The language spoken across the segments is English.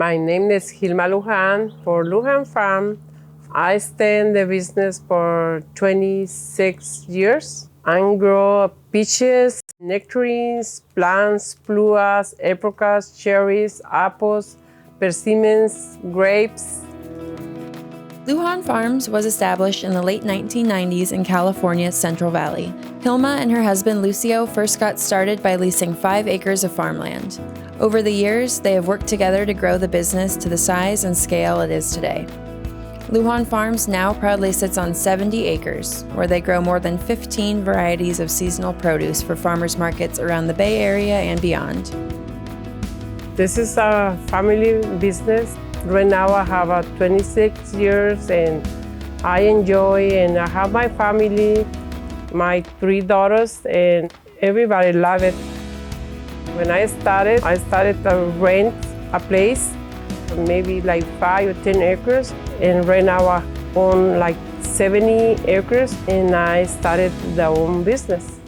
My name is Jilma Lujan for Lujan Farms. I stay in the business for 26 years. I grow peaches, nectarines, plums, pluas, apricots, cherries, apples, persimmons, grapes. Lujan Farms was established in the late 1990s in California's Central Valley. Jilma and her husband Lucio first got started by leasing 5 acres of farmland. Over the years, they have worked together to grow the business to the size and scale it is today. Lujan Farms now proudly sits on 70 acres, where they grow more than 15 varieties of seasonal produce for farmers markets around the Bay Area and beyond. This is a family business. Right now I have 26 years and I enjoy, and I have my family, my 3 daughters, and everybody love it. When I started to rent a place, maybe like 5 or 10 acres, and right now I own like 70 acres, and I started the own business.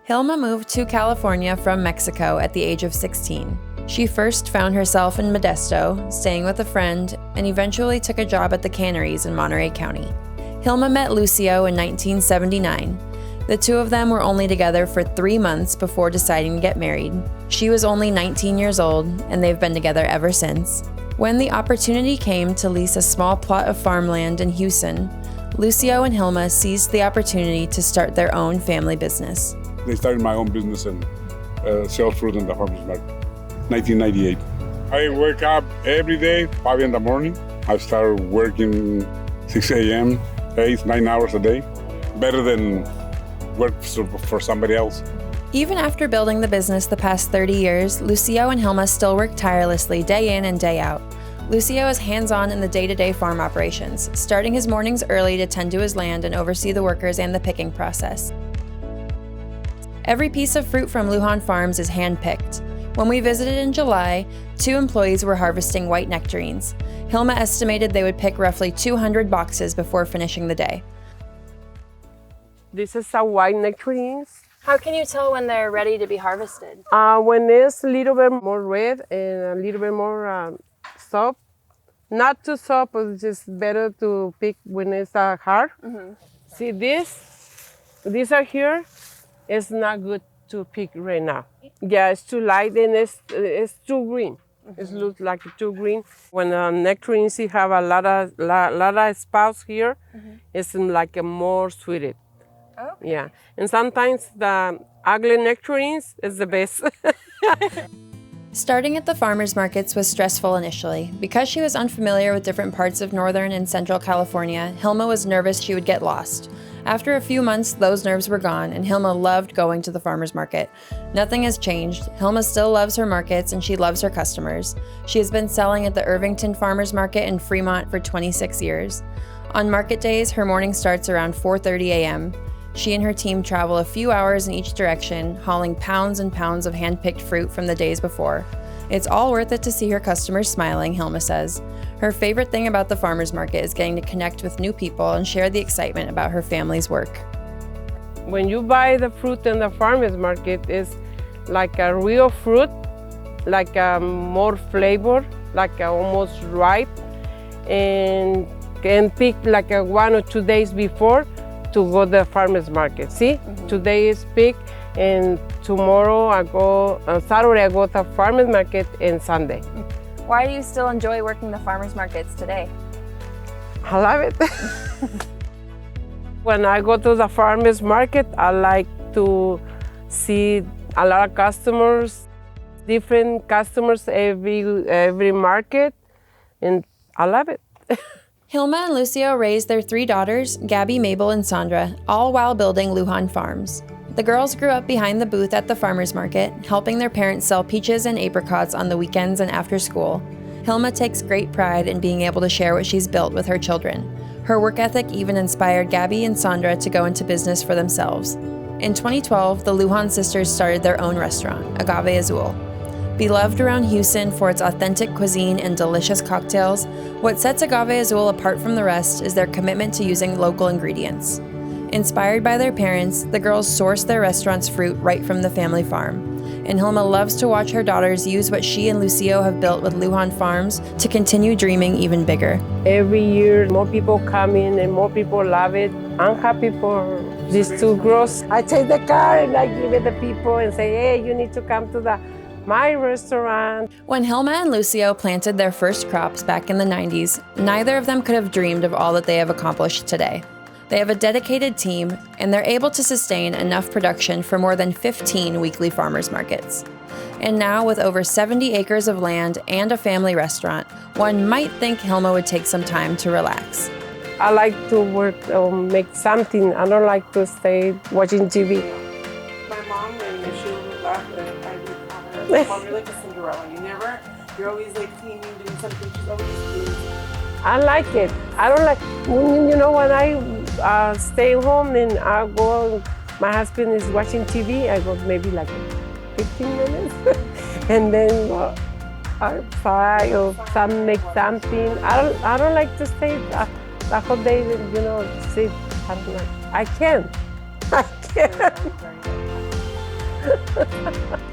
Jilma moved to California from Mexico at the age of 16. She first found herself in Modesto, staying with a friend, and eventually took a job at the canneries in Monterey County. Jilma met Lucio in 1979. The two of them were only together for 3 months before deciding to get married. She was only 19 years old, and they've been together ever since. When the opportunity came to lease a small plot of farmland in Hughson, Lucio and Jilma seized the opportunity to start their own family business. They started my own business and sell fruit in the farmers market. 1998. I wake up every day, 5 in the morning. I start working 6 a.m., 8-9 hours a day. Better than work for somebody else. Even after building the business the past 30 years, Lucio and Jilma still work tirelessly day in and day out. Lucio is hands-on in the day-to-day farm operations, starting his mornings early to tend to his land and oversee the workers and the picking process. Every piece of fruit from Lujan Farms is hand-picked. When we visited in July, 2 employees were harvesting white nectarines. Jilma estimated they would pick roughly 200 boxes before finishing the day. This is a white nectarines. How can you tell when they're ready to be harvested? When it's a little bit more red and a little bit more soft. Not too soft, but it's just better to pick when it's hard. Mm-hmm. See these are here. It's not good to pick right now. Yeah, it's too light and it's too green. Mm-hmm. It looks like too green. When nectarines have a lot of spouts here, mm-hmm. It's like a more sweeted. Okay. Yeah, and sometimes the ugly nectarines is the best. Starting at the farmers markets was stressful initially. Because she was unfamiliar with different parts of Northern and Central California, Jilma was nervous she would get lost. After a few months, those nerves were gone, and Jilma loved going to the farmers market. Nothing has changed. Jilma still loves her markets, and she loves her customers. She has been selling at the Irvington Farmers Market in Fremont for 26 years. On market days, her morning starts around 4:30 a.m. She and her team travel a few hours in each direction, hauling pounds and pounds of hand-picked fruit from the days before. It's all worth it to see her customers smiling, Jilma says. Her favorite thing about the farmers market is getting to connect with new people and share the excitement about her family's work. When you buy the fruit in the farmers market, it's like a real fruit, like more flavor, like almost ripe, and can pick like 1 or 2 days before to go to the farmers market. See, mm-hmm. Today is picked, and tomorrow Saturday I go to the farmers market, and Sunday. Why do you still enjoy working the farmers markets today? I love it. When I go to the farmers market, I like to see a lot of customers, different customers every market, and I love it. Jilma and Lucio raised their 3 daughters, Gabby, Mabel, and Sandra, all while building Lujan Farms. The girls grew up behind the booth at the farmers market, helping their parents sell peaches and apricots on the weekends and after school. Jilma takes great pride in being able to share what she's built with her children. Her work ethic even inspired Gabby and Sandra to go into business for themselves. In 2012, the Lujan sisters started their own restaurant, Agave Azul. Beloved around Hughson for its authentic cuisine and delicious cocktails, what sets Agave Azul apart from the rest is their commitment to using local ingredients. Inspired by their parents, the girls source their restaurant's fruit right from the family farm. and Jilma loves to watch her daughters use what she and Lucio have built with Lujan Farms to continue dreaming even bigger. Every year, more people come in and more people love it. I'm happy for these two girls. I take the car and I give it to people and say, hey, you need to come to my restaurant. When Jilma and Lucio planted their first crops back in the 90s, neither of them could have dreamed of all that they have accomplished today. They have a dedicated team, and they're able to sustain enough production for more than 15 weekly farmers markets. And now, with over 70 acres of land and a family restaurant, one might think Jilma would take some time to relax. I like to work or make something. I don't like to stay watching TV. My mom, when she would laugh, I call her like a Cinderella. You're always like cleaning, doing something. She's always doing something. I like it. I don't like, when I stay home and I go, my husband is watching TV, I go maybe like 15 minutes. And then outside or make something. I don't like to stay the whole day, sit. I don't like. I can't.